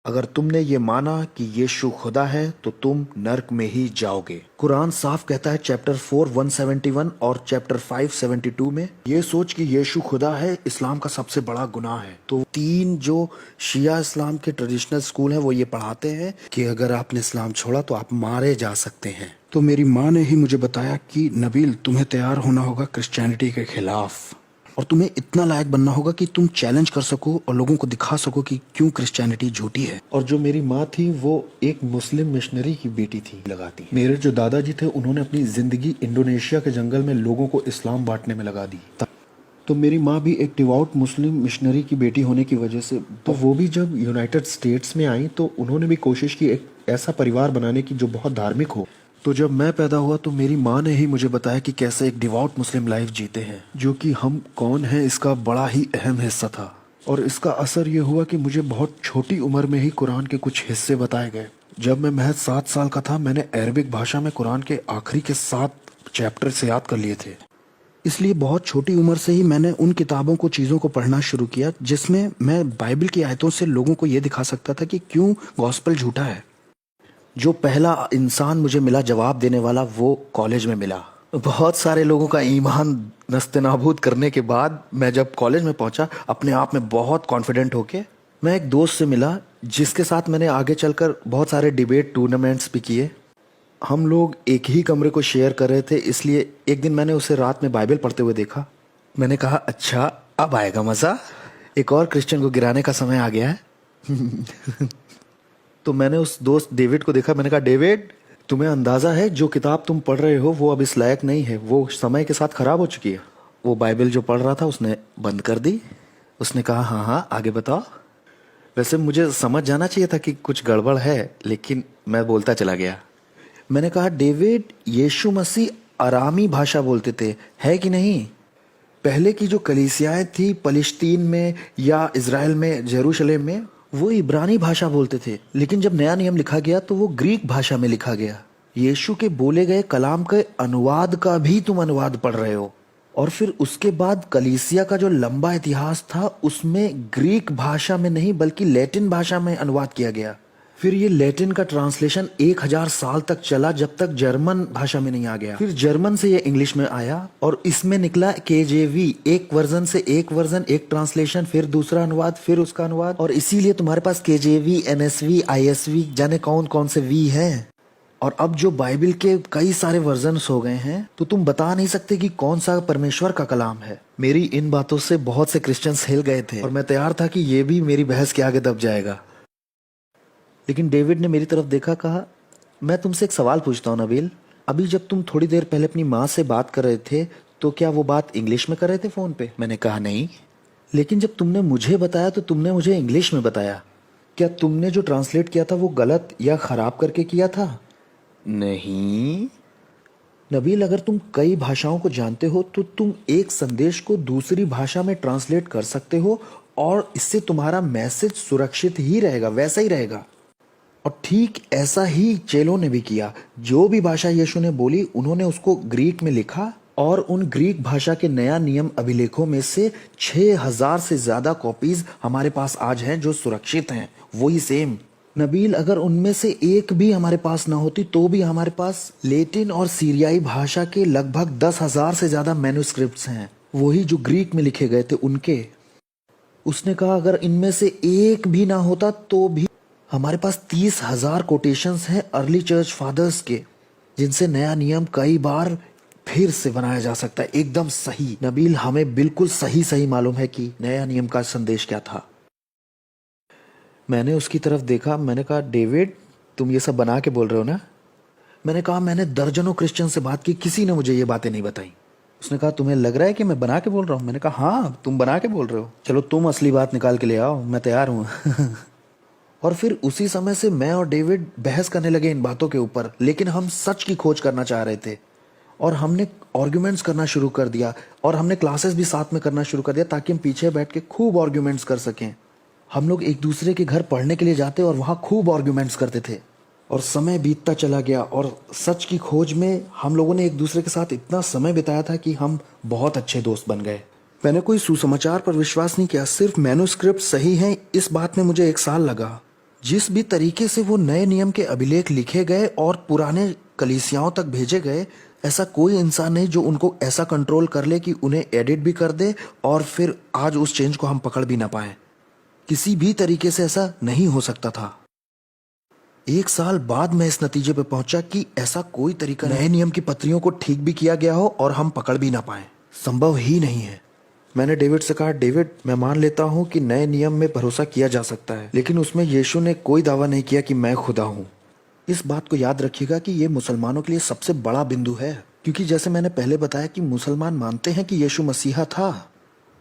अगर तुमने ये माना कि यीशु खुदा है तो तुम नर्क में ही जाओगे। कुरान साफ कहता है चैप्टर 4 171 और चैप्टर 5 72 में, ये सोच कि यीशु खुदा है इस्लाम का सबसे बड़ा गुनाह है। तो तीन जो शिया इस्लाम के ट्रेडिशनल स्कूल हैं वो ये पढ़ाते हैं कि अगर आपने इस्लाम छोड़ा तो आप मारे जा सकते हैं। तो मेरी माँ ने ही मुझे बताया कि नबील तुम्हें तैयार होना होगा क्रिश्चियनिटी के खिलाफ, और तुम्हें इतना लायक बनना होगा कि तुम चैलेंज कर सको और लोगों को दिखा सको कि क्यों क्रिश्चियनिटी झूठी है। और जो मेरी माँ थी वो एक मुस्लिम मिशनरी की बेटी थी लगाती। मेरे जो दादाजी थे उन्होंने अपनी जिंदगी इंडोनेशिया के जंगल में लोगों को इस्लाम बांटने में लगा दी। तो मेरी माँ भी एक डिवोट मुस्लिम मिशनरी की बेटी होने की वजह से, तो वो भी जब यूनाइटेड स्टेट्स में आई तो उन्होंने भी कोशिश की एक ऐसा परिवार बनाने की जो बहुत धार्मिक हो। तो जब मैं पैदा हुआ तो मेरी माँ ने ही मुझे बताया कि कैसे एक डिवोट मुस्लिम लाइफ जीते हैं, जो कि हम कौन हैं इसका बड़ा ही अहम हिस्सा था। और इसका असर ये हुआ कि मुझे बहुत छोटी उम्र में ही कुरान के कुछ हिस्से बताए गए। जब मैं महज 7 साल का था मैंने अरबिक भाषा में कुरान के आखिरी के 7 चैप्टर से याद कर लिए थे। इसलिए बहुत छोटी उम्र से ही मैंने उन किताबों को, चीज़ों को पढ़ना शुरू किया जिसमें मैं बाइबल की आयतों से लोगों को ये दिखा सकता था कि क्यों गॉस्पेल झूठा है। जो पहला इंसान मुझे मिला जवाब देने वाला वो कॉलेज में मिला। बहुत सारे लोगों का ईमान नस्तेनाबूद करने के बाद मैं जब कॉलेज में पहुंचा अपने आप में बहुत कॉन्फिडेंट होके मैं एक दोस्त से मिला जिसके साथ मैंने आगे चलकर बहुत सारे डिबेट टूर्नामेंट्स भी किए। हम लोग एक ही कमरे को शेयर कर रहे थे, इसलिए एक दिन मैंने उसे रात में बाइबल पढ़ते हुए देखा। मैंने कहा अच्छा अब आएगा मज़ा, एक और क्रिश्चियन को गिराने का समय आ गया है। तो मैंने उस दोस्त डेविड को देखा। मैंने कहा डेविड, तुम्हें अंदाज़ा है जो किताब तुम पढ़ रहे हो वो अब इस लायक नहीं है, वो समय के साथ ख़राब हो चुकी है। वो बाइबल जो पढ़ रहा था उसने बंद कर दी। उसने कहा हाँ हाँ आगे बताओ। वैसे मुझे समझ जाना चाहिए था कि कुछ गड़बड़ है, लेकिन मैं बोलता चला गया। मैंने कहा डेविड, यीशु मसीह अरामी भाषा बोलते थे, है कि नहीं? पहले की जो कलीसियाएं थी फलस्तीन में या इज़राइल में, जेरूशलेम में, वो इब्रानी भाषा बोलते थे, लेकिन जब नया नियम लिखा गया तो वो ग्रीक भाषा में लिखा गया। यीशु के बोले गए कलाम के अनुवाद का भी तुम अनुवाद पढ़ रहे हो। और फिर उसके बाद कलीसिया का जो लंबा इतिहास था उसमें ग्रीक भाषा में नहीं बल्कि लैटिन भाषा में अनुवाद किया गया। फिर ये लैटिन का ट्रांसलेशन 1000 साल तक चला जब तक जर्मन भाषा में नहीं आ गया। फिर जर्मन से ये इंग्लिश में आया और इसमें निकला केजेवी, एक वर्जन से एक वर्जन, एक ट्रांसलेशन, फिर दूसरा अनुवाद, फिर उसका अनुवाद। और इसीलिए तुम्हारे पास केजेवी, एनएसवी, आईएसवी, जाने कौन कौन से वी हैं। और अब जो बाइबल के कई सारे वर्जन्स हो गए हैं तो तुम बता नहीं सकते कि कौन सा परमेश्वर का कलाम है। मेरी इन बातों से बहुत से क्रिश्चियंस हिल गए थे और मैं तैयार था कि ये भी मेरी बहस के आगे दब जाएगा। लेकिन डेविड ने मेरी तरफ देखा, कहा मैं तुमसे एक सवाल पूछता हूँ नबील, अभी जब तुम थोड़ी देर पहले अपनी माँ से बात कर रहे थे तो क्या वो बात इंग्लिश में कर रहे थे फ़ोन पे? मैंने कहा नहीं। लेकिन जब तुमने मुझे बताया तो तुमने मुझे इंग्लिश में बताया। क्या तुमने जो ट्रांसलेट किया था वो गलत या ख़राब करके किया था? नहीं नबील, अगर तुम कई भाषाओं को जानते हो तो तुम एक संदेश को दूसरी भाषा में ट्रांसलेट कर सकते हो और इससे तुम्हारा मैसेज सुरक्षित ही रहेगा, वैसा ही रहेगा। और ठीक ऐसा ही चेलों ने भी किया। जो भी भाषा यीशु ने बोली उन्होंने उसको ग्रीक में लिखा और उन ग्रीक भाषा के नया नियम अभिलेखों में से 6000 से ज़्यादा कॉपीज हमारे पास आज हैं जो सुरक्षित हैं, वही सेम। नबील, अगर उनमें से एक भी हमारे पास ना होती तो भी हमारे पास लैटिन और सीरियाई भाषा के लगभग 10,000 से ज़्यादा मैन्युस्क्रिप्ट्स हैं, वही जो ग्रीक में लिखे गए थे उनके। उसने कहा अगर इनमें से एक भी ना होता तो भी हमारे पास 30,000 कोटेशंस हैं अर्ली चर्च फादर्स के, जिनसे नया नियम कई बार फिर से बनाया जा सकता है एकदम सही। नबील, हमें बिल्कुल सही सही मालूम है कि नया नियम का संदेश क्या था। मैंने उसकी तरफ देखा। मैंने कहा डेविड, तुम ये सब बना के बोल रहे हो ना? मैंने कहा मैंने दर्जनों क्रिश्चियन से बात की, किसी ने मुझे ये बातें नहीं बताई। उसने कहा तुम्हें लग रहा है कि मैं बना के बोल रहा हूँ? मैंने कहा हाँ तुम बना के बोल रहे हो। चलो तुम असली बात निकाल के ले आओ, मैं तैयार हूँ। और फिर उसी समय से मैं और डेविड बहस करने लगे इन बातों के ऊपर, लेकिन हम सच की खोज करना चाह रहे थे और हमने आर्ग्यूमेंट्स करना शुरू कर दिया और हमने क्लासेस भी साथ में करना शुरू कर दिया ताकि हम पीछे बैठ के खूब आर्ग्यूमेंट्स कर सकें। हम लोग एक दूसरे के घर पढ़ने के लिए जाते और वहाँ खूब आर्ग्यूमेंट्स करते थे और समय बीतता चला गया और सच की खोज में हम लोगों ने एक दूसरे के साथ इतना समय बिताया था कि हम बहुत अच्छे दोस्त बन गए। मैंने कोई सुसमाचार पर विश्वास नहीं किया, सिर्फ मैन्युस्क्रिप्ट सही हैं इस बात में मुझे 1 साल लगा। जिस भी तरीके से वो नए नियम के अभिलेख लिखे गए और पुराने कलीसियाओं तक भेजे गए, ऐसा कोई इंसान नहीं जो उनको ऐसा कंट्रोल कर ले कि उन्हें एडिट भी कर दे और फिर आज उस चेंज को हम पकड़ भी ना पाए। किसी भी तरीके से ऐसा नहीं हो सकता था। 1 साल बाद मैं इस नतीजे पे पहुंचा कि ऐसा कोई तरीका नए नियम की पत्रियों को ठीक भी किया गया हो और हम पकड़ भी ना पाए। संभव ही नहीं है। मैंने डेविड से कहा, डेविड, मैं मान लेता हूं कि नए नियम में भरोसा किया जा सकता है, लेकिन उसमें यीशु ने कोई दावा नहीं किया कि मैं खुदा हूं। इस बात को याद रखिएगा कि ये मुसलमानों के लिए सबसे बड़ा बिंदु है, क्योंकि जैसे मैंने पहले बताया कि मुसलमान मानते हैं कि यीशु मसीहा था।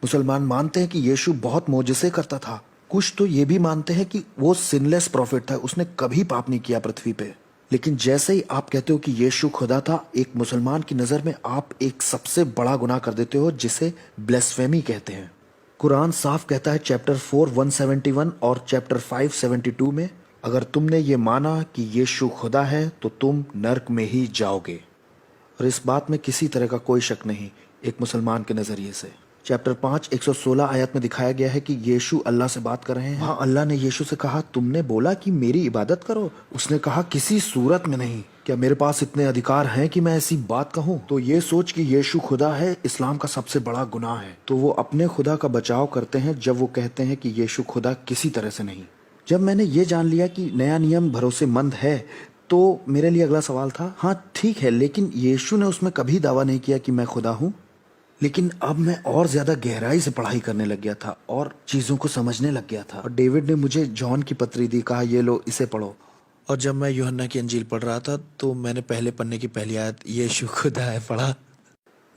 मुसलमान मानते हैं कि यीशु बहुत मोजज़े करता था। कुछ तो ये भी मानते हैं कि वो सिनलेस प्रॉफिट था, उसने कभी पाप नहीं किया पृथ्वी पे। लेकिन जैसे ही आप कहते हो कि यीशु खुदा था, एक मुसलमान की नज़र में आप एक सबसे बड़ा गुनाह कर देते हो, जिसे ब्लेस्फेमी कहते हैं। कुरान साफ कहता है चैप्टर 4 171 और चैप्टर 5 72 में, अगर तुमने ये माना कि यीशु खुदा है तो तुम नर्क में ही जाओगे। और इस बात में किसी तरह का कोई शक नहीं एक मुसलमान के नज़रिए से। चैप्टर 5 116 आयत में दिखाया गया है कि यीशु अल्लाह से बात कर रहे हैं। हाँ, अल्लाह ने यीशु से कहा, तुमने बोला कि मेरी इबादत करो। उसने कहा, किसी सूरत में नहीं। क्या मेरे पास इतने अधिकार हैं कि मैं ऐसी बात कहूँ? तो ये सोच कि यीशु खुदा है इस्लाम का सबसे बड़ा गुनाह है। तो वो अपने खुदा का बचाव करते हैं जब वो कहते हैं कि यीशु खुदा किसी तरह से नहीं। जब मैंने ये जान लिया कि नया नियम भरोसेमंद है, तो मेरे लिए अगला सवाल था, हाँ ठीक है, लेकिन यीशु ने उसमें कभी दावा नहीं किया कि मैं खुदा हूँ। लेकिन अब मैं और ज्यादा गहराई से पढ़ाई करने लग गया था और चीजों को समझने लग गया था। और डेविड ने मुझे जॉन की पत्री दी, कहा ये लो इसे पढ़ो। और जब मैं यूहन्ना की अंजील पढ़ रहा था तो मैंने पहले पन्ने की पहली आयत यीशु खुदा है पढ़ा।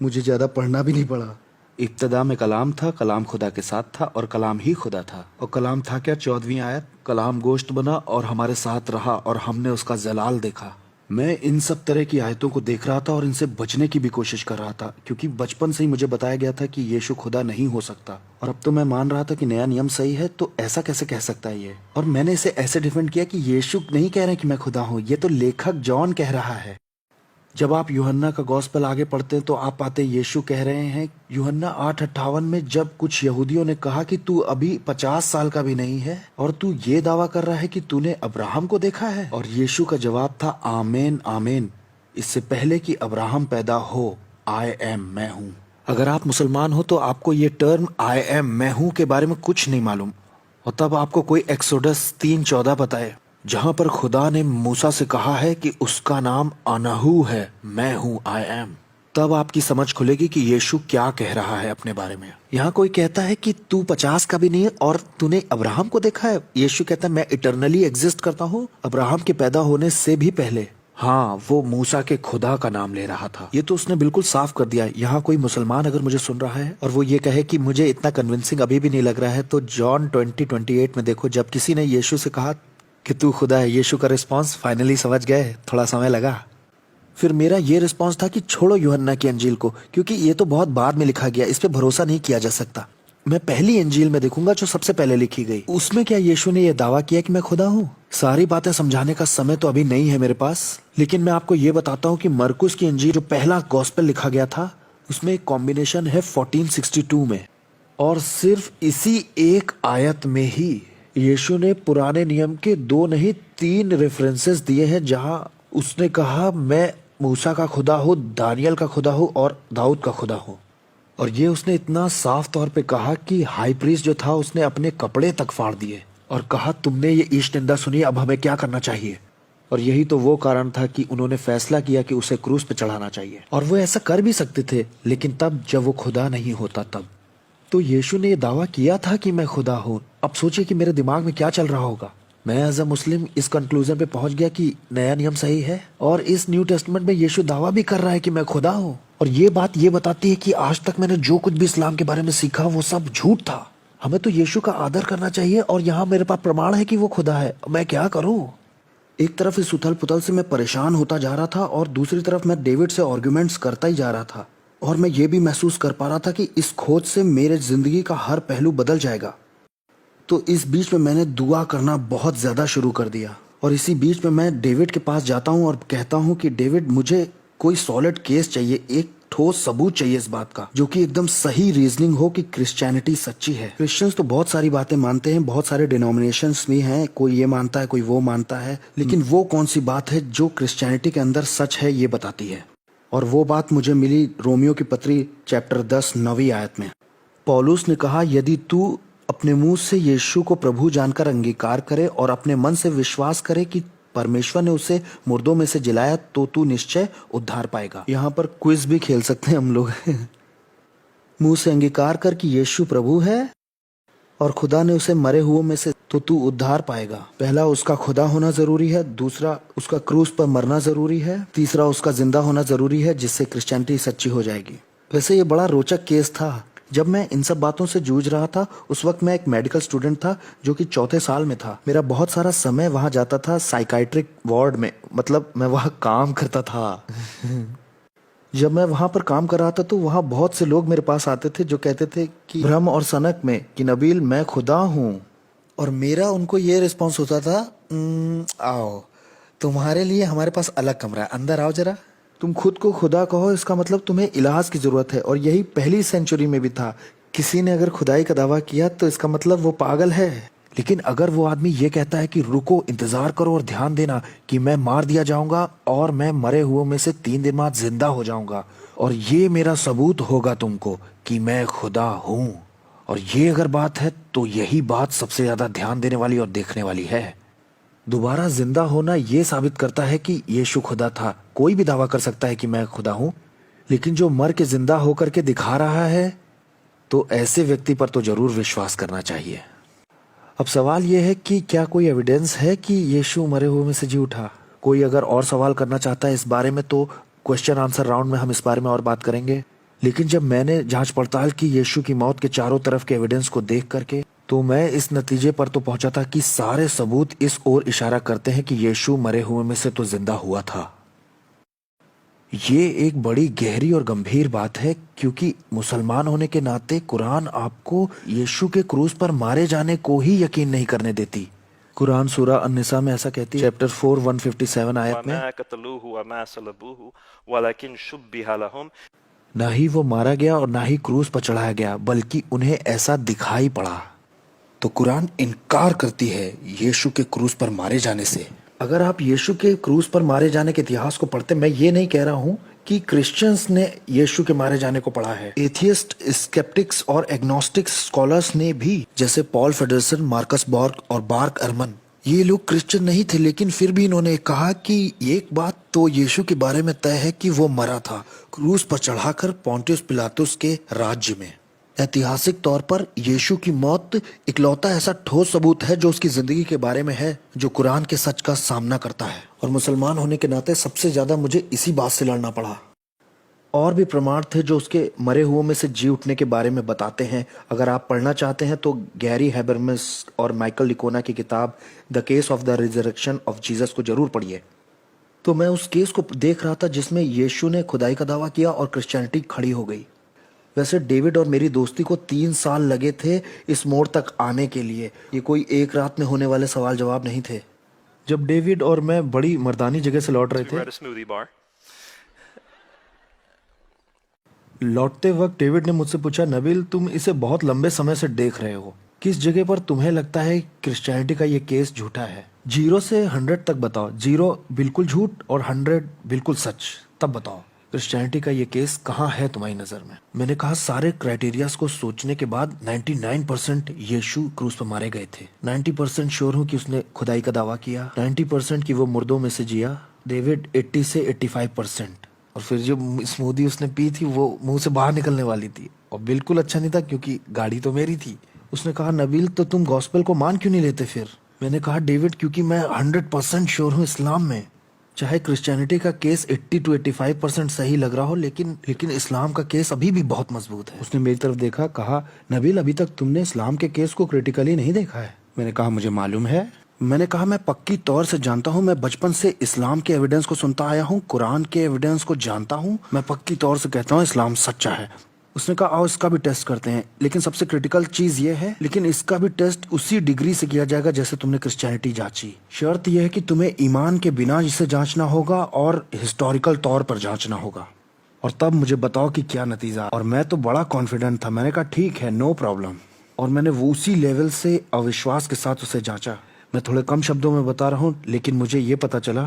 मुझे ज्यादा पढ़ना भी नहीं पड़ा। इब्तदा में कलाम था, कलाम खुदा के साथ था और कलाम ही खुदा था। और कलाम था क्या? 14वीं आयत, कलाम गोश्त बना और हमारे साथ रहा और हमने उसका जलाल देखा। मैं इन सब तरह की आयतों को देख रहा था और इनसे बचने की भी कोशिश कर रहा था, क्योंकि बचपन से ही मुझे बताया गया था कि यीशु खुदा नहीं हो सकता। और अब तो मैं मान रहा था कि नया नियम सही है, तो ऐसा कैसे कह सकता है ये। और मैंने इसे ऐसे डिफेंड किया कि यीशु नहीं कह रहे कि मैं खुदा हूँ, ये तो लेखक जॉन कह रहा है। जब आप यूहन्ना का गॉस्पेल आगे पढ़ते हैं तो आप पाते यीशु कह रहे हैं यूहन्ना 8:58 में, जब कुछ यहूदियों ने कहा कि तू अभी 50 साल का भी नहीं है और तू ये दावा कर रहा है कि तूने अब्राहम को देखा है। और यीशु का जवाब था, आमेन आमेन, इससे पहले कि अब्राहम पैदा हो, आई एम, मैं हूँ। अगर आप मुसलमान हो तो आपको ये टर्म आई एम, मैं हूँ के बारे में कुछ नहीं मालूम। और तब आपको कोई एक्सोडस 3:14 बताए, जहां पर खुदा ने मूसा से कहा है कि उसका नाम अनाहू है, मैं हूं, आई एम। तब आपकी समझ खुलेगी कि यीशु क्या कह रहा है अपने बारे में। यहाँ कोई कहता है कि तू 50 का भी नहीं है और तूने अब्राहम को देखा है। यीशु कहता है मैं इटरनली एग्जिस्ट करता हूँ, अब्राहम के पैदा होने से भी पहले। हाँ, वो मूसा के खुदा का नाम ले रहा था। ये तो उसने बिल्कुल साफ कर दिया। यहाँ कोई मुसलमान अगर मुझे सुन रहा है और वो ये कहे कि मुझे इतना कन्विंसिंग अभी भी नहीं लग रहा है, तो जॉन 20:28 में देखो, जब किसी ने यीशु से कहा कि तू खुदा है, यीशु का रिस्पांस, फाइनली समझ गए, थोड़ा समय लगा। फिर मेरा ये रिस्पांस था कि छोड़ो यूहन्ना की अंजील को, क्योंकि ये तो बहुत बाद में लिखा गया, इस पे भरोसा नहीं किया जा सकता। मैं पहली अंजील में देखूंगा जो सबसे पहले लिखी गई, उसमें क्या यीशु ने यह दावा किया कि मैं खुदा हूँ। सारी बातें समझाने का समय तो अभी नहीं है मेरे पास, लेकिन मैं आपको ये बताता हूँ कि मरकुस की अंजील जो पहला गॉस्पेल लिखा गया था, उसमें एक कॉम्बिनेशन है 1462 में। और सिर्फ इसी एक आयत में ही यीशु ने पुराने नियम के 2 नहीं 3 रेफरेंसेस दिए हैं, जहां उसने कहा मैं मूसा का खुदा हूँ, दानियल का खुदा हूँ और दाऊद का खुदा हूँ। और ये उसने इतना साफ तौर पे कहा कि हाई प्रीस्ट जो था उसने अपने कपड़े तक फाड़ दिए और कहा तुमने ये ईश निंदा सुनी, अब हमें क्या करना चाहिए। और यही तो वो कारण था कि उन्होंने फैसला किया कि उसे क्रूस पे चढ़ाना चाहिए। और वो ऐसा कर भी सकते थे, लेकिन तब जब वो खुदा नहीं होता तब। तो यीशु ने ये दावा किया था कि मैं खुदा हूँ। अब सोचिए कि मेरे दिमाग में क्या चल रहा होगा। मैं एज अ मुस्लिम इस कंक्लूजन पे पहुंच गया कि नया नियम सही है, और इस न्यू टेस्टमेंट में यीशु दावा भी कर रहा है कि मैं खुदा हूँ। और ये बात ये बताती है कि आज तक मैंने जो कुछ भी इस्लाम के बारे में सीखा वो सब झूठ था। हमें तो यीशु का आदर करना चाहिए, और यहाँ मेरे पास प्रमाण है कि वो खुदा है। मैं क्या करूँ? एक तरफ इस उथल पुथल से मैं परेशान होता जा रहा था और दूसरी तरफ मैं डेविड से आर्ग्यूमेंट्स करता ही जा रहा था। और मैं ये भी महसूस कर पा रहा था कि इस खोज से मेरे जिंदगी का हर पहलू बदल जाएगा। तो इस बीच में मैंने दुआ करना बहुत ज़्यादा शुरू कर दिया। और इसी बीच में मैं डेविड के पास जाता हूँ और कहता हूँ कि डेविड, मुझे कोई सॉलिड केस चाहिए, एक ठोस सबूत चाहिए इस बात का, जो कि एकदम सही रीजनिंग हो कि क्रिश्चियनिटी सच्ची है। क्रिश्चियंस तो बहुत सारी बातें मानते हैं, बहुत सारे डिनोमिनेशंस भी हैं, कोई ये मानता है कोई वो मानता है, लेकिन वो कौन सी बात है जो क्रिश्चियनिटी के अंदर सच है ये बताती है। और वो बात मुझे मिली रोमियो की पत्री चैप्टर 10 9वीं आयत में। पौलुस ने कहा, यदि तू अपने मुंह से यीशु को प्रभु जानकर अंगीकार करे और अपने मन से विश्वास करे कि परमेश्वर ने उसे मुर्दों में से जिलाया तो तू निश्चय उद्धार पाएगा। यहाँ पर क्विज भी खेल सकते हैं हम लोग। मुंह से अंगीकार कर कि यीशु प्रभु है और खुदा ने उसे मरे हुओं में से तो तू उद्धार पाएगा। पहला उसका खुदा होना जरूरी है, दूसरा उसका क्रूस पर मरना जरूरी है, तीसरा उसका जिंदा होना जरूरी है, जिससे क्रिश्चियनिटी सच्ची हो जाएगी। वैसे ये बड़ा रोचक केस था। जब मैं इन सब बातों से जूझ रहा था उस वक्त मैं एक मेडिकल स्टूडेंट था जो कि 4थे साल में था। मेरा बहुत सारा समय वहां जाता था साइकाइट्रिक वार्ड में, मतलब मैं वहां काम करता था। जब मैं वहां पर काम कर रहा था तो वहां बहुत से लोग मेरे पास आते थे जो कहते थे कि भ्रम और सनक में कि नबील मैं खुदा हूँ, और मेरा उनको ये रिस्पॉन्स होता था, आओ तुम्हारे लिए हमारे पास अलग कमरा है, अंदर आओ जरा। तुम खुद को खुदा कहो, इसका मतलब तुम्हें इलाज की जरूरत है। और यही पहली सेंचुरी में भी था। किसी ने अगर खुदाई का दावा किया तो इसका मतलब वो पागल है। लेकिन अगर वो आदमी ये कहता है कि रुको, इंतजार करो और ध्यान देना कि मैं मार दिया जाऊंगा और मैं मरे हुओं में से 3 दिन बाद जिंदा हो जाऊंगा और ये मेरा सबूत होगा तुमको कि मैं खुदा हूं, और ये अगर बात है तो यही बात सबसे ज्यादा ध्यान देने वाली और देखने वाली है। दोबारा जिंदा होना ये साबित करता है कि यीशु खुदा था। कोई भी दावा कर सकता है कि मैं खुदा हूं, लेकिन जो मर के जिंदा होकर के दिखा रहा है तो ऐसे व्यक्ति पर तो जरूर विश्वास करना चाहिए। अब सवाल यह है कि क्या कोई एविडेंस है कि यीशु मरे हुए में से जी उठा? कोई अगर और सवाल करना चाहता है इस बारे में तो क्वेश्चन आंसर राउंड में हम इस बारे में और बात करेंगे। लेकिन जब मैंने जांच पड़ताल की यीशु की मौत के चारों तरफ के एविडेंस को देख करके, तो मैं इस नतीजे पर तो पहुंचा था कि सारे सबूत इस ओर इशारा करते हैं कि यीशु मरे हुए में से तो जिंदा हुआ था। ये एक बड़ी गहरी और गंभीर बात है, क्योंकि मुसलमान होने के नाते कुरान आपको यीशु के क्रूस पर मारे जाने को ही यकीन नहीं करने देती। कुरान सूरा अन-निसा में ऐसा कहती है, चैप्टर 4 157 आयत में, ना ही वो मारा गया और ना ही क्रूस पर चढ़ाया गया, बल्कि उन्हें ऐसा दिखाई पड़ा। तो कुरान इनकार करती है यीशु के क्रूस पर मारे जाने से। अगर आप यीशु के क्रूस पर मारे जाने के इतिहास को पढ़ते, मैं ये नहीं कह रहा हूं कि क्रिश्चियंस ने यीशु के मारे जाने को पढ़ा है। एथियस्ट, स्केप्टिक्स और एग्नोस्टिक्स स्कॉलर्स ने भी, जैसे पॉल फेडरसन, मार्कस बॉर्ग और बार्क एरमन, ये लोग क्रिश्चियन नहीं थे, लेकिन फिर भी इन्होंने कहा कि एक बात तो यीशु के बारे में तय है कि वो मरा था, क्रूस पर चढ़ाकर पोंटियस पिलातुस के राज्य में। ऐतिहासिक तौर पर यीशु की मौत इकलौता ऐसा ठोस सबूत है जो उसकी जिंदगी के बारे में है, जो कुरान के सच का सामना करता है। और मुसलमान होने के नाते सबसे ज्यादा मुझे इसी बात से लड़ना पड़ा। और भी प्रमाण थे जो उसके मरे हुओं में से जी उठने के बारे में बताते हैं। अगर आप पढ़ना चाहते हैं तो गैरी हैबरमस और माइकल लिकोना की किताब the case of the resurrection of Jesus को जरूर पढ़िए। तो मैं उस केस को देख रहा था जिसमें यीशु ने खुदाई का दावा किया और क्रिश्चियनिटी खड़ी हो गई। वैसे डेविड और मेरी दोस्ती को 3 साल लगे थे इस मोड़ तक आने के लिए। ये कोई एक रात में होने वाले सवाल जवाब नहीं थे। जब डेविड और मैं बड़ी मर्दानी जगह से लौट रहे थे, लौटते वक्त डेविड ने मुझसे पूछा, नबील तुम इसे बहुत लंबे समय से देख रहे हो, किस जगह पर तुम्हें लगता है क्रिश्चियनिटी का ये केस झूठा है? 0 से 100 तक बताओ। 0 बिल्कुल झूठ और 100 बिल्कुल सच। तब बताओ क्रिश्चियनिटी का ये केस कहाँ है तुम्हारी नजर में? मैंने कहा सारे क्राइटेरियाज को सोचने के बाद 99% यीशु क्रूस पर मारे गए थे। 90% श्योर हूँ कि उसने खुदाई का दावा किया। 90% कि वो मुर्दों में से जिया। डेविड 80 से 85%। और फिर जो स्मूदी उसने पी थी वो मुंह से बाहर निकलने वाली थी और बिल्कुल अच्छा नहीं था, क्योंकि गाड़ी तो मेरी थी। उसने कहा, नबील तो तुम गॉस्पेल को मान क्यों नहीं लेते फिर? मैंने कहा, डेविड क्योंकि मैं 100% श्योर हूँ इस्लाम में। चाहे क्रिश्चियनिटी का केस 80 to 85% सही लग रहा हो, लेकिन इस्लाम का केस अभी भी बहुत मजबूत है। उसने मेरी तरफ देखा, कहा, नबील अभी तक तुमने इस्लाम के केस को क्रिटिकली नहीं देखा है। मैंने कहा, मुझे मालूम है। मैंने कहा, मैं पक्की तौर से जानता हूँ। मैं बचपन से इस्लाम के एविडेंस को सुनता आया हूँ, कुरान के एविडेंस को जानता हूँ। मैं पक्की तौर से कहता हूँ इस्लाम सच्चा है। उसने कहा, आओ इसका भी टेस्ट करते हैं, लेकिन सबसे क्रिटिकल चीज ये है, लेकिन इसका भी टेस्ट उसी डिग्री से किया जाएगा जैसे तुमने क्रिश्चियनिटी जांची। शर्त यह है कि तुम्हें ईमान के बिना इसे जांचना होगा और हिस्टोरिकल तौर पर जांचना होगा। और तब मुझे बताओ कि क्या नतीजा। और मैं तो बड़ा कॉन्फिडेंट था, मैंने कहा ठीक है, नो प्रॉब्लम। और मैंने वो उसी लेवल से अविश्वास के साथ उसे जांचा। मैं थोड़े कम शब्दों में बता रहा हूँ, लेकिन मुझे ये पता चला,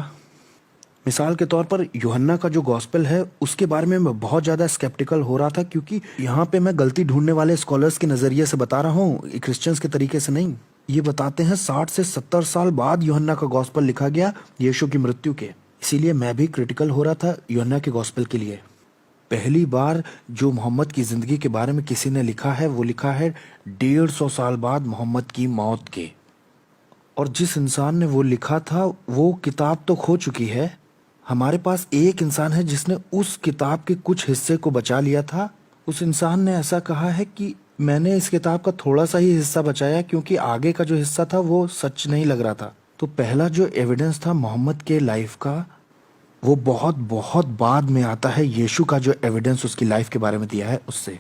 मिसाल के तौर पर यूहन्ना का जो गॉस्पेल है उसके बारे में मैं बहुत ज़्यादा स्केप्टिकल हो रहा था, क्योंकि यहाँ पे मैं गलती ढूंढने वाले स्कॉलर्स के नज़रिए से बता रहा हूँ, क्रिश्चियंस के तरीके से नहीं। ये बताते हैं 60 से 70 साल बाद यूहन्ना का गॉस्पेल लिखा गया यीशु की मृत्यु के। इसीलिए मैं भी क्रिटिकल हो रहा था यूहन्ना के गॉस्पेल के लिए। पहली बार जो मोहम्मद की ज़िंदगी के बारे में किसी ने लिखा है वो लिखा है 150 साल बाद मोहम्मद की मौत के। और जिस इंसान ने वो लिखा था वो किताब तो खो चुकी है, हमारे पास एक इंसान है जिसने उस किताब के कुछ हिस्से को बचा लिया था। उस इंसान ने ऐसा कहा है कि मैंने इस किताब का थोड़ा सा ही हिस्सा बचाया क्योंकि आगे का जो हिस्सा था वो सच नहीं लग रहा था। तो पहला जो एविडेंस था मोहम्मद के लाइफ का, वो बहुत बहुत बाद में आता है यीशु का जो एविडेंस उसकी लाइफ के बारे में दिया है उससे।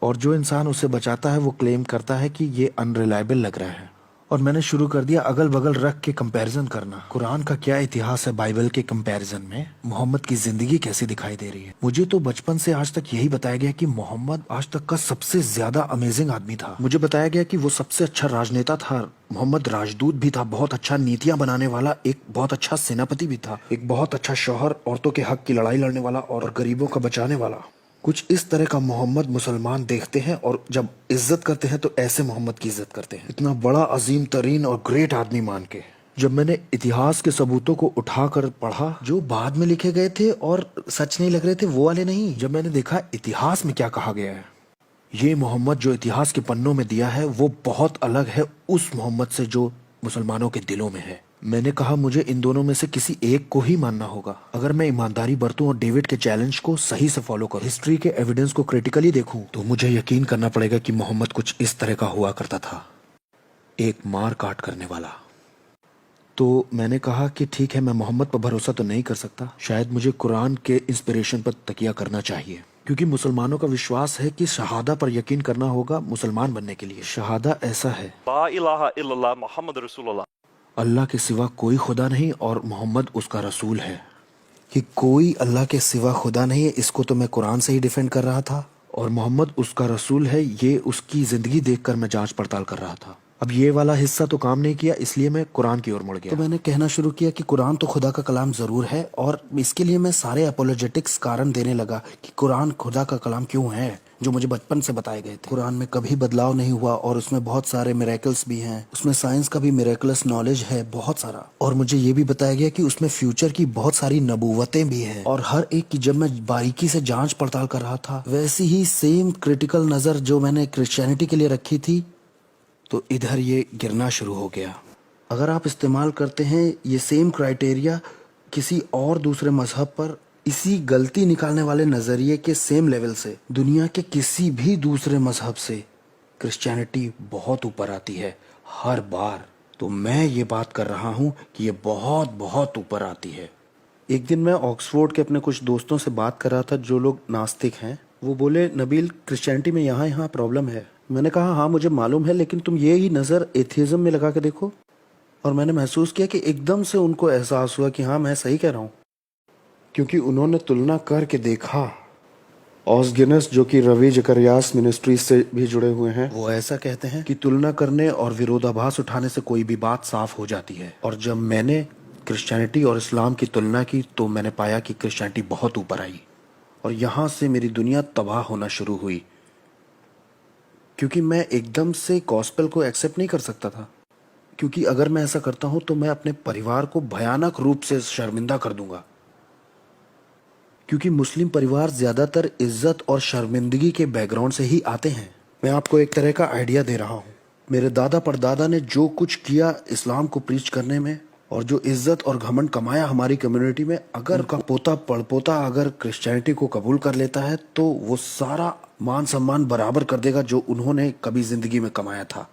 और जो इंसान उसे बचाता है वो क्लेम करता है कि ये अनरिलायबल लग रहा है। और मैंने शुरू कर दिया अगल बगल रख के कंपैरिजन करना, कुरान का क्या इतिहास है बाइबल के कंपैरिजन में, मोहम्मद की जिंदगी कैसी दिखाई दे रही है। मुझे तो बचपन से आज तक यही बताया गया कि मोहम्मद आज तक का सबसे ज्यादा अमेजिंग आदमी था। मुझे बताया गया कि वो सबसे अच्छा राजनेता था, मोहम्मद राजदूत भी था, बहुत अच्छा नीतियां बनाने वाला, एक बहुत अच्छा सेनापति भी था, एक बहुत अच्छा शौहर, औरतों के हक की लड़ाई लड़ने वाला और गरीबों का बचाने वाला। कुछ इस तरह का मोहम्मद मुसलमान देखते हैं और जब इज्जत करते हैं तो ऐसे मोहम्मद की इज्जत करते हैं, इतना बड़ा अजीम तरीन और ग्रेट आदमी मान के। जब मैंने इतिहास के सबूतों को उठाकर पढ़ा जो बाद में लिखे गए थे और सच नहीं लग रहे थे, वो वाले नहीं, जब मैंने देखा इतिहास में क्या कहा गया है, ये मोहम्मद जो इतिहास के पन्नों में दिया है वो बहुत अलग है उस मोहम्मद से जो मुसलमानों के दिलों में है। मैंने कहा मुझे इन दोनों में से किसी एक को ही मानना होगा। अगर मैं ईमानदारी बरतूं और डेविड के चैलेंज को सही से फॉलो करूं, हिस्ट्री के एविडेंस को क्रिटिकली देखूं, तो मुझे यकीन करना पड़ेगा कि मोहम्मद कुछ इस तरह का हुआ करता था, एक मार काट करने वाला। तो मैंने कहा कि ठीक है, मैं मोहम्मद पर भरोसा तो नहीं कर सकता, शायद मुझे कुरान के इंस्पिरेशन पर तकिया करना चाहिए, क्योंकि मुसलमानों का विश्वास है कि शहादा पर यकीन करना होगा मुसलमान बनने के लिए। शहादा ऐसा है, ला इलाहा इल्लल्लाह मोहम्मद रसूलुल्लाह, अल्लाह के सिवा कोई खुदा नहीं और मोहम्मद उसका रसूल है। कि कोई अल्लाह के सिवा खुदा नहीं है, इसको तो मैं कुरान से ही डिफेंड कर रहा था, और मोहम्मद उसका रसूल है ये उसकी ज़िंदगी देखकर मैं जांच पड़ताल कर रहा था। अब ये वाला हिस्सा तो काम नहीं किया, इसलिए मैं कुरान की ओर मुड़ गया। तो मैंने कहना शुरू किया कि कुरान तो खुदा का कलाम ज़रूर है, और इसके लिए मैं सारे अपोलोजेटिक्स कारण देने लगा कि कुरान खुदा का कलाम क्यों है, जो मुझे बचपन से बताए गए थे। कुरान में कभी बदलाव नहीं हुआ और उसमें बहुत सारे मिरेकल्स भी हैं, उसमें साइंस का भी मिरेकलस नॉलेज है बहुत सारा। और मुझे ये भी बताया गया कि उसमें फ्यूचर की बहुत सारी नबूवतें भी हैं, और हर एक की जब मैं बारीकी से जांच पड़ताल कर रहा था, वैसी ही सेम क्रिटिकल नज़र जो मैंने क्रिश्चियनिटी के लिए रखी थी, तो इधर ये गिरना शुरू हो गया। अगर आप इस्तेमाल करते हैं ये सेम क्राइटेरिया किसी और दूसरे मजहब पर, इसी गलती निकालने वाले नज़रिए के सेम लेवल से दुनिया के किसी भी दूसरे मजहब से क्रिश्चियनिटी बहुत ऊपर आती है हर बार। तो मैं ये बात कर रहा हूँ कि ये बहुत बहुत ऊपर आती है। एक दिन मैं ऑक्सफोर्ड के अपने कुछ दोस्तों से बात कर रहा था जो लोग नास्तिक हैं। वो बोले नबील क्रिश्चियनिटी में यहाँ यहाँ प्रॉब्लम है। मैंने कहा हाँ मुझे मालूम है, लेकिन तुम ये ही नज़र एथिज्म में लगा के देखो। और मैंने महसूस किया कि एकदम से उनको एहसास हुआ कि हाँ मैं सही कह रहा हूँ, क्योंकि उन्होंने तुलना करके देखा। ऑसगिनस जो कि रवि जकरियास मिनिस्ट्रीज से भी जुड़े हुए हैं, वो ऐसा कहते हैं कि तुलना करने और विरोधाभास उठाने से कोई भी बात साफ हो जाती है। और जब मैंने क्रिश्चियनिटी और इस्लाम की तुलना की तो मैंने पाया कि क्रिश्चियनिटी बहुत ऊपर आई, और यहाँ से मेरी दुनिया तबाह होना शुरू हुई, क्योंकि मैं एकदम से गॉस्पेल को एक्सेप्ट नहीं कर सकता था। क्योंकि अगर मैं ऐसा करता हूँ तो मैं अपने परिवार को भयानक रूप से शर्मिंदा कर दूंगा, क्योंकि मुस्लिम परिवार ज़्यादातर इज्जत और शर्मिंदगी के बैकग्राउंड से ही आते हैं। मैं आपको एक तरह का आइडिया दे रहा हूँ। मेरे दादा परदादा ने जो कुछ किया इस्लाम को प्रीच करने में, और जो इज्जत और घमंड कमाया हमारी कम्युनिटी में, अगर उनका पोता पड़पोता अगर क्रिश्चियनिटी को कबूल कर लेता है तो वो सारा मान सम्मान बराबर कर देगा जो उन्होंने कभी ज़िंदगी में कमाया था।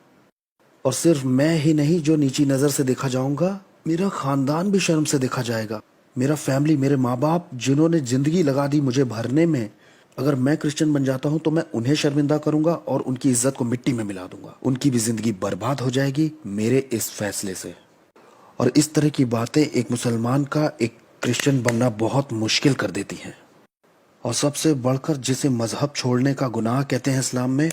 और सिर्फ मैं ही नहीं जो नीची नज़र से देखा जाऊंगा, मेरा ख़ानदान भी शर्म से देखा जाएगा। मेरा फैमिली, मेरे माँ बाप जिन्होंने ज़िंदगी लगा दी मुझे भरने में, अगर मैं क्रिश्चियन बन जाता हूँ तो मैं उन्हें शर्मिंदा करूँगा और उनकी इज्जत को मिट्टी में मिला दूंगा। उनकी भी ज़िंदगी बर्बाद हो जाएगी मेरे इस फैसले से। और इस तरह की बातें एक मुसलमान का एक क्रिश्चियन बनना बहुत मुश्किल कर देती हैं। और सबसे बढ़कर जिसे मजहब छोड़ने का गुनाह कहते हैं इस्लाम में,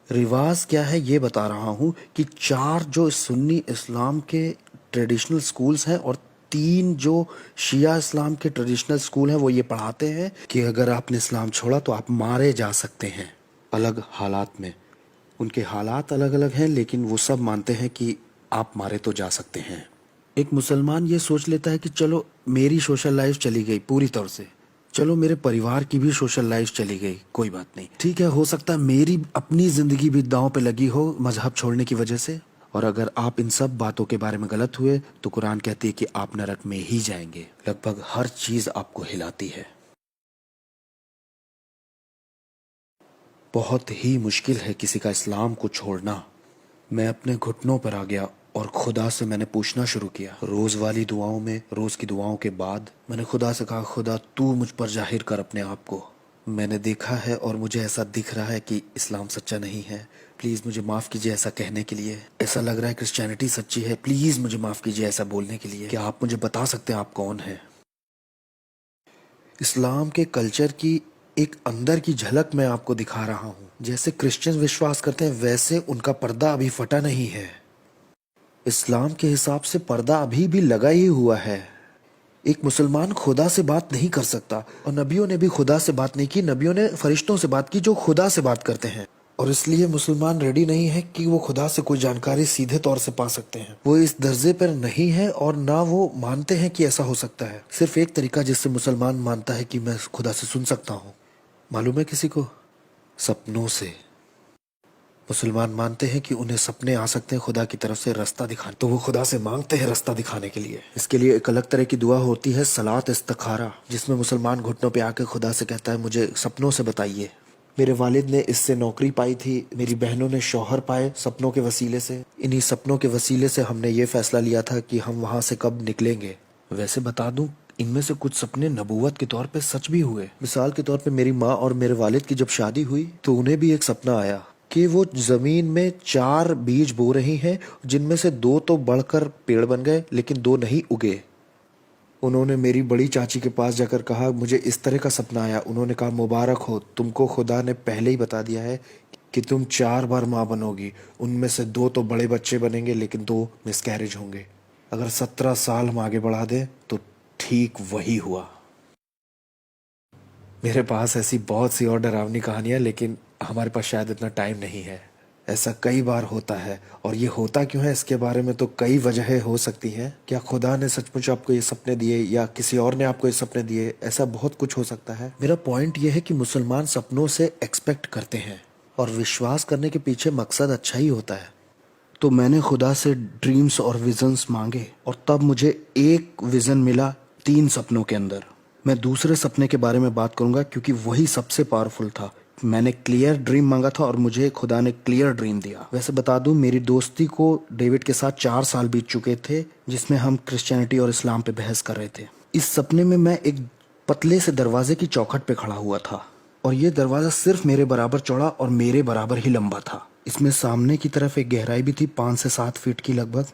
रिवाज क्या है ये बता रहा हूँ कि 4 जो सुन्नी इस्लाम के ट्रेडिशनल स्कूल्स हैं और 3 जो शिया इस्लाम के ट्रेडिशनल स्कूल हैं वो ये पढ़ाते हैं कि अगर आपने इस्लाम छोड़ा तो आप मारे जा सकते हैं अलग हालात में। उनके हालात अलग अलग हैं लेकिन वो सब मानते हैं कि आप मारे तो जा सकते हैं। एक मुसलमान ये सोच लेता है कि चलो मेरी सोशल लाइफ चली गई पूरी तरह से, चलो मेरे परिवार की भी सोशल लाइफ चली गई, कोई बात नहीं, ठीक है, हो सकता है मेरी अपनी जिंदगी भी दांव पे लगी हो मजहब छोड़ने की वजह से। और अगर आप इन सब बातों के बारे में गलत हुए तो कुरान कहती है कि आप नरक में ही जाएंगे। लगभग हर चीज आपको हिलाती है। बहुत ही मुश्किल है किसी का इस्लाम को छोड़ना। मैं अपने घुटनों पर आ गया और खुदा से मैंने पूछना शुरू किया। रोज वाली दुआओं में, रोज की दुआओं के बाद मैंने खुदा से कहा, खुदा तू मुझ पर जाहिर कर अपने आप को। मैंने देखा है और मुझे ऐसा दिख रहा है कि इस्लाम सच्चा नहीं है, प्लीज मुझे माफ कीजिए ऐसा कहने के लिए। ऐसा लग रहा है क्रिश्चियनिटी सच्ची है, प्लीज मुझे माफ कीजिए ऐसा बोलने के लिए। क्या आप मुझे बता सकते हैं आप कौन हैं? इस्लाम के कल्चर की एक अंदर की झलक मैं आपको दिखा रहा हूँ। जैसे क्रिश्चियन विश्वास करते हैं वैसे उनका पर्दा अभी फटा नहीं है। इस्लाम के हिसाब से पर्दा अभी भी लगा ही हुआ है। एक मुसलमान खुदा से बात नहीं कर सकता और नबियों ने भी खुदा से बात नहीं की। नबियों ने फरिश्तों से बात की जो खुदा से बात करते हैं, और इसलिए मुसलमान रेडी नहीं है कि वो खुदा से कोई जानकारी सीधे तौर से पा सकते हैं। वो इस दर्जे पर नहीं है और ना वो मानते हैं कि ऐसा हो सकता है। सिर्फ एक तरीका जिससे मुसलमान मानता है कि मैं खुदा से सुन सकता हूँ, मालूम है किसी को? सपनों से। मुसलमान मानते हैं कि उन्हें सपने आ सकते हैं खुदा की तरफ से रास्ता दिखाने, तो वो खुदा से मांगते हैं रास्ता दिखाने के लिए। इसके लिए एक अलग तरह की दुआ होती है, सलात इस्तिखारा, जिसमें मुसलमान घुटनों पे आके खुदा से कहता है मुझे सपनों से बताइए। मेरे वालिद ने इससे नौकरी पाई थी, मेरी बहनों ने शौहर पाए सपनों के वसीले से। इन्हीं सपनों के वसीले से हमने ये फैसला लिया था कि हम वहाँ से कब निकलेंगे। वैसे बता दूं, इनमें से कुछ सपने नबूवत के तौर पे सच भी हुए। मिसाल के तौर पे मेरी माँ और मेरे वालिद की जब शादी हुई तो उन्हें भी एक सपना आया कि वो जमीन में 4 बीज बो रही हैं, जिनमें से 2 तो बढ़कर पेड़ बन गए लेकिन 2 नहीं उगे। उन्होंने मेरी बड़ी चाची के पास जाकर कहा मुझे इस तरह का सपना आया। उन्होंने कहा मुबारक हो, तुमको खुदा ने पहले ही बता दिया है कि तुम 4 बार माँ बनोगी। उनमें से 2 तो बड़े बच्चे बनेंगे लेकिन 2 मिसकैरेज होंगे। अगर 17 साल हम आगे बढ़ा दें तो ठीक वही हुआ। मेरे पास ऐसी बहुत सी और डरावनी कहानियां, लेकिन हमारे पास शायद इतना टाइम नहीं है। ऐसा कई बार होता है, और ये होता क्यों है इसके बारे में तो कई वजहें हो सकती हैं। क्या खुदा ने सचमुच आपको ये सपने दिए या किसी और ने आपको ये सपने दिए, ऐसा बहुत कुछ हो सकता है। मेरा पॉइंट ये है कि मुसलमान सपनों से एक्सपेक्ट करते हैं और विश्वास करने के पीछे मकसद अच्छा ही होता है। तो मैंने खुदा से ड्रीम्स और विजन्स मांगे और तब मुझे एक विजन मिला 3 सपनों के अंदर। मैं दूसरे सपने के बारे में बात करूंगा क्योंकि वही सबसे पावरफुल था। मैंने क्लियर ड्रीम मांगा था और मुझे खुदा ने क्लियर ड्रीम दिया। वैसे बता दूं, मेरी दोस्ती को डेविड के साथ 4 साल बीत चुके थे, जिसमें हम क्रिश्चियनिटी और इस्लाम पे बहस कर रहे थे। इस सपने में मैं एक पतले से दरवाजे की चौखट पे खड़ा हुआ था और ये दरवाजा सिर्फ मेरे बराबर चौड़ा और मेरे बराबर ही लंबा था। इसमें सामने की तरफ एक गहराई भी थी 5 से 7 फीट की लगभग।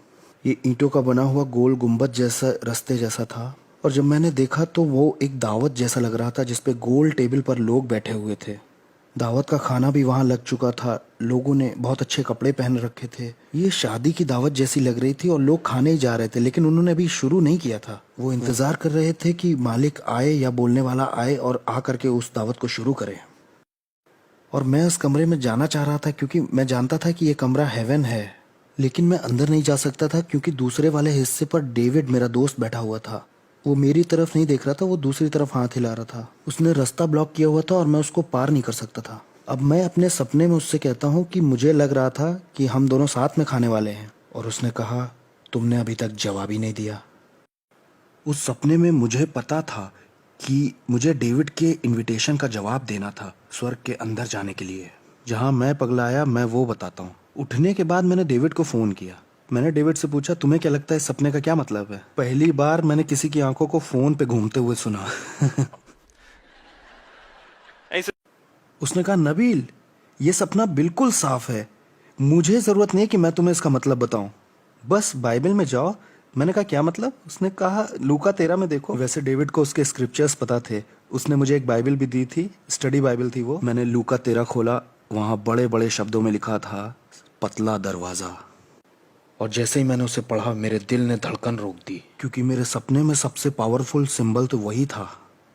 ये ईंटों का बना हुआ गोल गुंबद जैसा रास्ते जैसा था, और जब मैंने देखा तो वो एक दावत जैसा लग रहा था जिसपे गोल टेबल पर लोग बैठे हुए थे। दावत का खाना भी वहां लग चुका था। लोगों ने बहुत अच्छे कपड़े पहन रखे थे। ये शादी की दावत जैसी लग रही थी और लोग खाने ही जा रहे थे, लेकिन उन्होंने अभी शुरू नहीं किया था। वो इंतजार कर रहे थे कि मालिक आए या बोलने वाला आए और आ करके उस दावत को शुरू करे। और मैं उस कमरे में जाना चाह रहा था क्योंकि मैं जानता था कि ये कमरा हेवन है, लेकिन मैं अंदर नहीं जा सकता था क्योंकि दूसरे वाले हिस्से पर डेविड मेरा दोस्त बैठा हुआ था। वो मेरी तरफ नहीं देख रहा था, वो दूसरी तरफ हाथ हिला रहा था। उसने रास्ता ब्लॉक किया हुआ था और मैं उसको पार नहीं कर सकता था। अब मैं अपने सपने में उससे कहता हूँ कि मुझे लग रहा था कि हम दोनों साथ में खाने वाले हैं, और उसने कहा तुमने अभी तक जवाब ही नहीं दिया। उस सपने में मुझे पता था कि मुझे डेविड के इनविटेशन का जवाब देना था स्वर्ग के अंदर जाने के लिए। जहाँ मैं पगलाया मैं वो बताता हूँ। उठने के बाद मैंने डेविड को फ़ोन किया। मैंने डेविड से पूछा तुम्हें क्या लगता है इस सपने का क्या मतलब है। पहली बार मैंने किसी की आंखों को फ़ोन पे घूमते हुए सुना। ऐसे उसने कहा नबील ये सपना बिल्कुल साफ है, मुझे ज़रूरत नहीं है कि मैं तुम्हें इसका मतलब बताऊं, बस बाइबल में जाओ। मैंने कहा क्या मतलब? उसने कहा लूका 13 में देखो। वैसे डेविड को उसके स्क्रिप्चर्स पता थे, उसने मुझे एक बाइबल भी दी थी, स्टडी बाइबल थी वो। मैंने लूका 13 खोला, वहां बड़े बड़े शब्दों में लिखा था पतला दरवाजा। और जैसे ही मैंने उसे पढ़ा मेरे दिल ने धड़कन रोक दी, क्योंकि मेरे सपने में सबसे पावरफुल सिंबल तो वही था।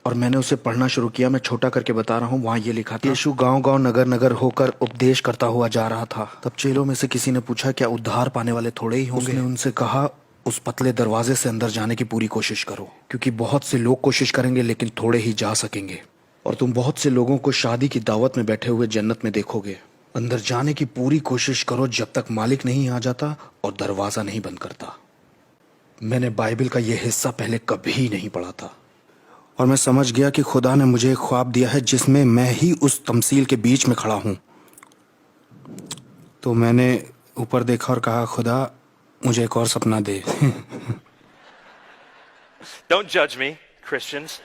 और मैंने उसे पढ़ना शुरू किया। मैं छोटा करके बता रहा हूँ, वहां ये लिखा था, यीशु गांव-गांव नगर नगर होकर उपदेश करता हुआ जा रहा था। तब चेलों में से किसी ने पूछा, क्या उद्धार पाने वाले थोड़े ही होंगे? उसने उनसे कहा, उस पतले दरवाजे से अंदर जाने की पूरी कोशिश करो, क्योंकि बहुत से लोग कोशिश करेंगे लेकिन थोड़े ही जा सकेंगे। और तुम बहुत से लोगों को शादी की दावत में बैठे हुए जन्नत में देखोगे। अंदर जाने की पूरी कोशिश करो जब तक मालिक नहीं आ जाता और दरवाजा नहीं बंद करता। मैंने बाइबल का यह हिस्सा पहले कभी नहीं पढ़ा था और मैं समझ गया कि खुदा ने मुझे एक ख्वाब दिया है जिसमें मैं ही उस तमसील के बीच में खड़ा हूं। तो मैंने ऊपर देखा और कहा, खुदा मुझे एक और सपना दे। Don't judge me, Christians.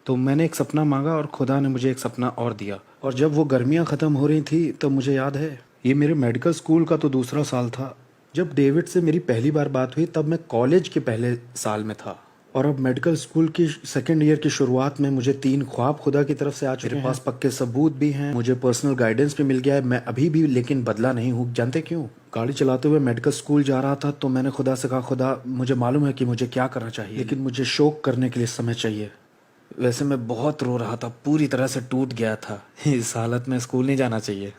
तो मैंने एक सपना मांगा और खुदा ने मुझे एक सपना और दिया। और जब वो गर्मियां ख़त्म हो रही थी तो मुझे याद है, ये मेरे मेडिकल स्कूल का तो दूसरा साल था। जब डेविड से मेरी पहली बार बात हुई तब मैं कॉलेज के पहले साल में था। और अब मेडिकल स्कूल की सेकेंड ईयर की शुरुआत में मुझे 3 ख्वाब खुदा की तरफ से आ चुके हैं। मेरे पास पक्के सबूत भी हैं, मुझे पर्सनल गाइडेंस भी मिल गया है। मैं अभी भी लेकिन बदला नहीं हूँ। जानते क्यों? गाड़ी चलाते हुए मेडिकल स्कूल जा रहा था तो मैंने खुदा से कहा, खुदा मुझे मालूम है कि मुझे क्या करना चाहिए, लेकिन मुझे शोक करने के लिए समय चाहिए। वैसे मैं बहुत रो रहा था, पूरी तरह से टूट गया था। इस हालत में स्कूल नहीं जाना चाहिए।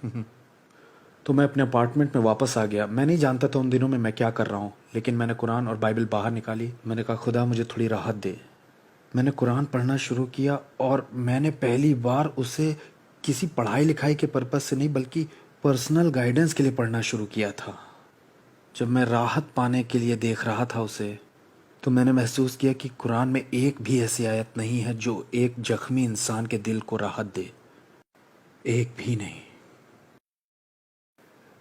तो मैं अपने अपार्टमेंट में वापस आ गया। मैं नहीं जानता था उन दिनों में मैं क्या कर रहा हूँ, लेकिन मैंने कुरान और बाइबल बाहर निकाली। मैंने कहा, खुदा मुझे थोड़ी राहत दे। मैंने कुरान पढ़ना शुरू किया और मैंने पहली बार उसे किसी पढ़ाई लिखाई के पर्पज़ से नहीं बल्कि पर्सनल गाइडेंस के लिए पढ़ना शुरू किया था। जब मैं राहत पाने के लिए देख रहा था उसे, तो मैंने महसूस किया कि कुरान में एक भी ऐसी आयत नहीं है जो एक जख्मी इंसान के दिल को राहत दे, एक भी नहीं।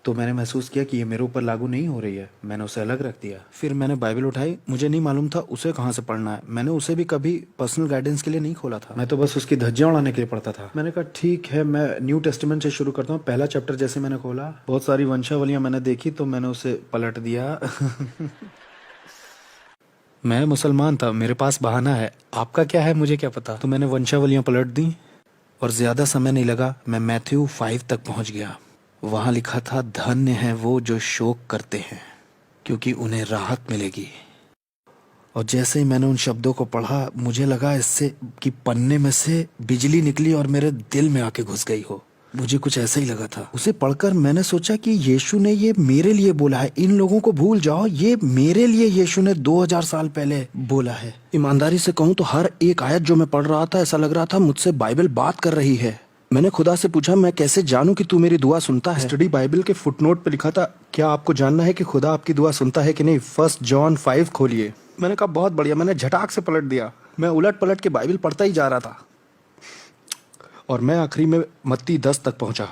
तो मैंने महसूस किया कि ये मेरे ऊपर लागू नहीं हो रही है। मैंने उसे अलग रख दिया। फिर मैंने बाइबल उठाई। मुझे नहीं मालूम था उसे कहाँ से पढ़ना है। मैंने उसे भी कभी पर्सनल गाइडेंस के लिए नहीं खोला था। मैं तो बस उसकी धज्जियां उड़ाने के लिए पढ़ता था। मैंने कहा, ठीक है, मैं न्यू टेस्टामेंट से शुरू करता हूँ। पहला चैप्टर जैसे मैंने खोला, बहुत सारी वंशावलियाँ मैंने देखी तो मैंने उसे पलट दिया। मैं मुसलमान था, मेरे पास बहाना है। आपका क्या है मुझे क्या पता। तो मैंने वंशावलियाँ पलट दी और ज़्यादा समय नहीं लगा, मैं मैथ्यू 5 तक पहुँच गया। वहाँ लिखा था, धन्य हैं वो जो शोक करते हैं क्योंकि उन्हें राहत मिलेगी। और जैसे ही मैंने उन शब्दों को पढ़ा, मुझे लगा इससे कि पन्ने में से बिजली निकली और मेरे दिल में आके घुस गई हो। मुझे कुछ ऐसा ही लगा था। उसे पढ़कर मैंने सोचा कि यीशु ने ये मेरे लिए बोला है। इन लोगों को भूल जाओ, ये मेरे लिए यीशु ने 2000 साल पहले बोला है। ईमानदारी से कहूँ तो हर एक आयत जो मैं पढ़ रहा था, ऐसा लग रहा था मुझसे बाइबल बात कर रही है। मैंने खुदा से पूछा, मैं कैसे जानूं कि तू मेरी दुआ सुनता है? स्टडी बाइबल के फुटनोट पे लिखा था, क्या आपको जानना है कि खुदा आपकी दुआ सुनता है कि नहीं? 1 जॉन 5 खोलिए। मैंने कहा, बहुत बढ़िया। मैंने झटाक से पलट दिया। मैं उलट पलट के बाइबल पढ़ता ही जा रहा था और मैं आखिरी में मत्ती 10 तक पहुंचा।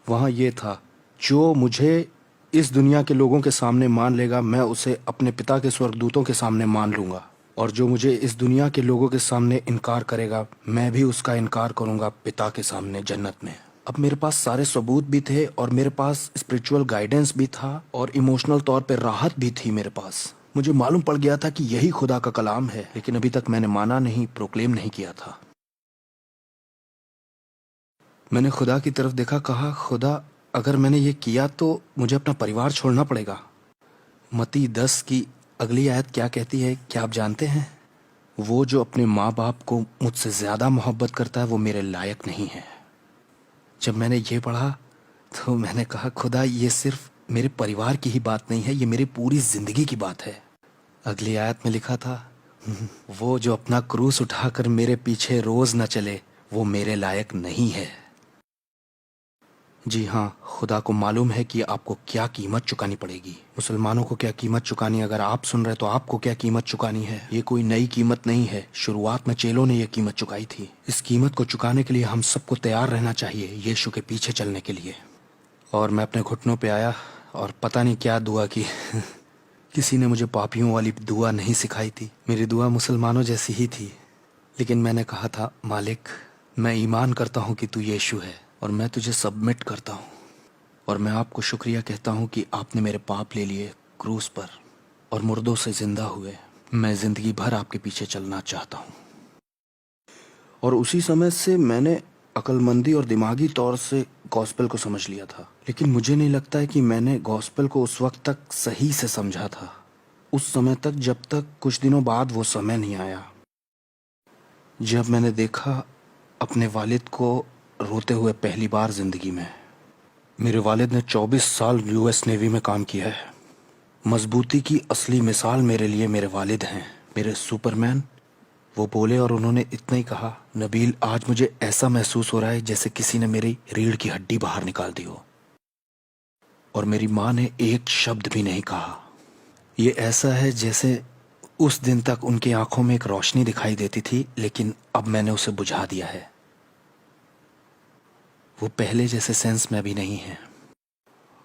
वहां ये था, जो मुझे इस दुनिया के लोगों के सामने मान लेगा, मैं उसे अपने पिता के स्वर्गदूतों के सामने मान लूंगा। और जो मुझे इस दुनिया के लोगों के सामने इनकार करेगा, मैं भी उसका इनकार करूंगा पिता के सामने जन्नत में। अब मेरे पास सारे सबूत भी थे और मेरे पास स्पिरिचुअल गाइडेंस भी था और इमोशनल तौर पे राहत भी थी मेरे पास। मुझे मालूम पड़ गया था कि यही खुदा का कलाम है, लेकिन अभी तक मैंने माना नहीं, प्रोक्लेम नहीं किया था। मैंने खुदा की तरफ देखा, कहा, खुदा अगर मैंने ये किया तो मुझे अपना परिवार छोड़ना पड़ेगा। मत्ती 10 की अगली आयत क्या कहती है, क्या आप जानते हैं? वो जो अपने माँ बाप को मुझसे ज्यादा मोहब्बत करता है वो मेरे लायक नहीं है। जब मैंने ये पढ़ा तो मैंने कहा, खुदा ये सिर्फ मेरे परिवार की ही बात नहीं है, ये मेरी पूरी जिंदगी की बात है। अगली आयत में लिखा था, वो जो अपना क्रूस उठाकर मेरे पीछे रोज न चले वो मेरे लायक नहीं है। जी हाँ, खुदा को मालूम है कि आपको क्या कीमत चुकानी पड़ेगी। मुसलमानों को क्या कीमत चुकानी, अगर आप सुन रहे तो आपको क्या कीमत चुकानी है। ये कोई नई कीमत नहीं है, शुरुआत में चेलों ने ये कीमत चुकाई थी। इस कीमत को चुकाने के लिए हम सबको तैयार रहना चाहिए, यीशु के पीछे चलने के लिए। और मैं अपने घुटनों पे आया और पता नहीं क्या दुआ की। किसी ने मुझे पापियों वाली दुआ नहीं सिखाई थी, मेरी दुआ मुसलमानों जैसी ही थी। लेकिन मैंने कहा था, मालिक मैं ईमान करता हूँ कि तू यीशु है और मैं तुझे सबमिट करता हूँ और मैं आपको शुक्रिया कहता हूँ कि आपने मेरे पाप ले लिए क्रूस पर और मुर्दों से जिंदा हुए। मैं जिंदगी भर आपके पीछे चलना चाहता हूँ। और उसी समय से मैंने अक्लमंदी और दिमागी तौर से गॉस्पेल को समझ लिया था, लेकिन मुझे नहीं लगता है कि मैंने गॉस्पेल को उस वक्त तक सही से समझा था, उस समय तक जब तक कुछ दिनों बाद वो समय नहीं आया जब मैंने देखा अपने वालिद को रोते हुए पहली बार जिंदगी में। मेरे वालिद ने 24 साल यूएस नेवी में काम किया है। मजबूती की असली मिसाल मेरे लिए मेरे वालिद हैं, मेरे सुपरमैन। वो बोले और उन्होंने इतना ही कहा, नबील आज मुझे ऐसा महसूस हो रहा है जैसे किसी ने मेरी रीढ़ की हड्डी बाहर निकाल दी हो। और मेरी माँ ने एक शब्द भी नहीं कहा। ये ऐसा है जैसे उस दिन तक उनकी आंखों में एक रोशनी दिखाई देती थी, लेकिन अब मैंने उसे बुझा दिया है। वो पहले जैसे सेंस में अभी नहीं है।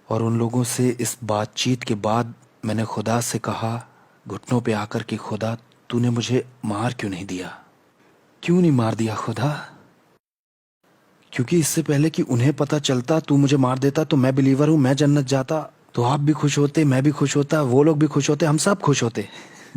और उन लोगों से इस बातचीत के बाद मैंने खुदा से कहा, घुटनों पे आकर कि खुदा तूने मुझे मार क्यों नहीं दिया? क्यों नहीं मार दिया खुदा? क्योंकि इससे पहले कि उन्हें पता चलता तू मुझे मार देता तो मैं बिलीवर हूं, मैं जन्नत जाता, तो आप भी खुश होते, मैं भी खुश होता, वो लोग भी खुश होते, हम सब खुश होते।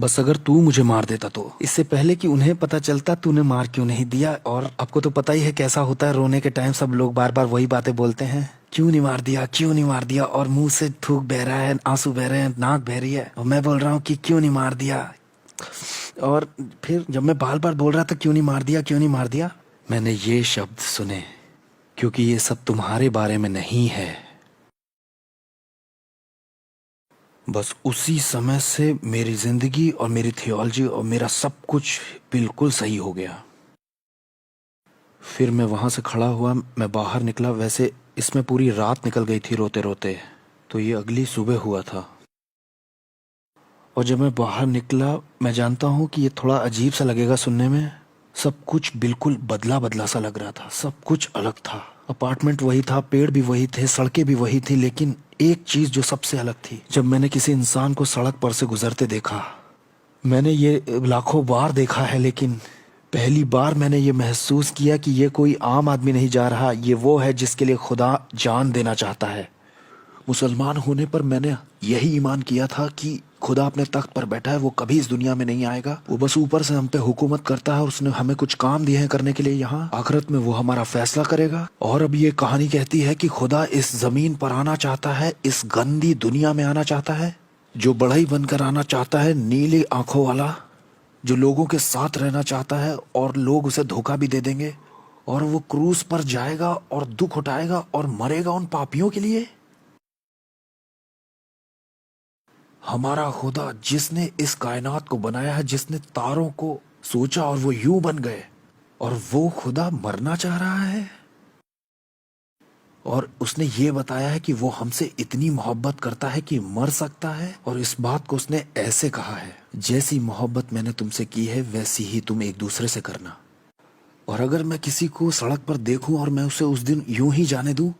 बस अगर तू मुझे मार देता तो इससे पहले कि उन्हें पता चलता तूने मार क्यों नहीं दिया। और आपको तो पता ही है कैसा होता है, रोने के टाइम सब लोग बार बार वही बातें बोलते हैं, क्यों नहीं मार दिया, क्यों नहीं मार दिया। और मुंह से थूक बह रहा है, आंसू बह रहे हैं, नाक बह रही है, और मैं बोल रहा हूँ कि क्यों नहीं मार दिया। और फिर जब मैं बार बार बोल रहा था क्यों नहीं मार दिया, क्यों नहीं मार दिया, मैंने ये शब्द सुने, क्योंकि ये सब तुम्हारे बारे में नहीं है। बस उसी समय से मेरी जिंदगी और मेरी थियोलॉजी और मेरा सब कुछ बिल्कुल सही हो गया। फिर मैं वहां से खड़ा हुआ, मैं बाहर निकला। वैसे इसमें पूरी रात निकल गई थी रोते रोते, तो ये अगली सुबह हुआ था। और जब मैं बाहर निकला, मैं जानता हूँ कि ये थोड़ा अजीब सा लगेगा सुनने में, सब कुछ बिल्कुल बदला बदला सा लग रहा था, सब कुछ अलग था। अपार्टमेंट वही था, पेड़ भी वही थे, सड़कें भी वही थी, लेकिन एक चीज जो सबसे अलग थी, जब मैंने किसी इंसान को सड़क पर से गुजरते देखा। मैंने ये लाखों बार देखा है, लेकिन पहली बार मैंने ये महसूस किया कि ये कोई आम आदमी नहीं जा रहा, ये वो है जिसके लिए खुदा जान देना चाहता है। मुसलमान होने पर मैंने यही ईमान किया था कि खुदा अपने तख्त पर बैठा है, वो कभी इस दुनिया में नहीं आएगा, वो बस ऊपर से हम पे हुकूमत करता है और उसने हमें कुछ काम दिए हैं करने के लिए यहाँ, आखिरत में वो हमारा फैसला करेगा। और अब ये कहानी कहती है कि खुदा इस जमीन पर आना चाहता है, इस गंदी दुनिया में आना चाहता है, जो बढ़ई बनकर आना चाहता है, नीली आंखों वाला, जो लोगों के साथ रहना चाहता है और लोग उसे धोखा भी दे देंगे, और वो क्रूस पर जाएगा और दुख उठाएगा और मरेगा उन पापियों के लिए। हमारा खुदा जिसने इस कायनात को बनाया है, जिसने तारों को सोचा और वो यूं बन गए, और वो खुदा मरना चाह रहा है। और उसने ये बताया है कि वो हमसे इतनी मोहब्बत करता है कि मर सकता है। और इस बात को उसने ऐसे कहा है, जैसी मोहब्बत मैंने तुमसे की है वैसी ही तुम एक दूसरे से करना। और अगर मैं किसी को सड़क पर देखूं और मैं उसे उस दिन यूं ही जाने दूं,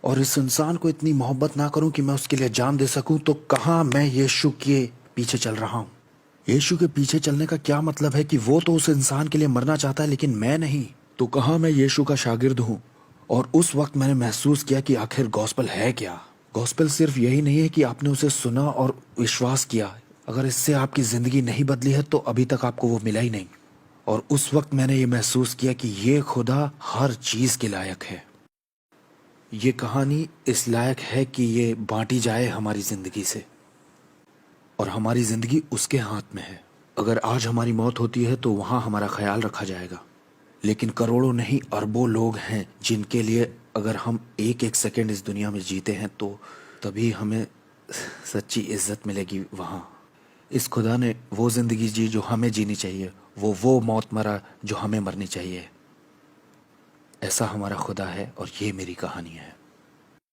और इस इंसान को इतनी मोहब्बत ना करूं कि मैं उसके लिए जान दे सकूं, तो कहाँ मैं यीशु के पीछे चल रहा हूं। यीशु के पीछे चलने का क्या मतलब है कि वो तो उस इंसान के लिए मरना चाहता है, लेकिन मैं नहीं, तो कहाँ मैं यीशु का शागिर्द हूं। और उस वक्त मैंने महसूस किया कि आखिर गॉस्पेल है क्या। गॉस्पेल सिर्फ यही नहीं है कि आपने उसे सुना और विश्वास किया, अगर इससे आपकी जिंदगी नहीं बदली है तो अभी तक आपको वो मिला ही नहीं। और उस वक्त मैंने ये महसूस किया कि ये खुदा हर चीज के लायक है। ये कहानी इस लायक है कि ये बांटी जाए हमारी जिंदगी से, और हमारी जिंदगी उसके हाथ में है। अगर आज हमारी मौत होती है तो वहां हमारा ख्याल रखा जाएगा, लेकिन करोड़ों नहीं अरबों लोग हैं जिनके लिए अगर हम एक एक सेकंड इस दुनिया में जीते हैं तो तभी हमें सच्ची इज्जत मिलेगी वहां। इस खुदा ने वो जिंदगी जी जो हमें जीनी चाहिए, वो मौत मरा जो हमें मरनी चाहिए। ऐसा हमारा खुदा है, और ये मेरी कहानी है।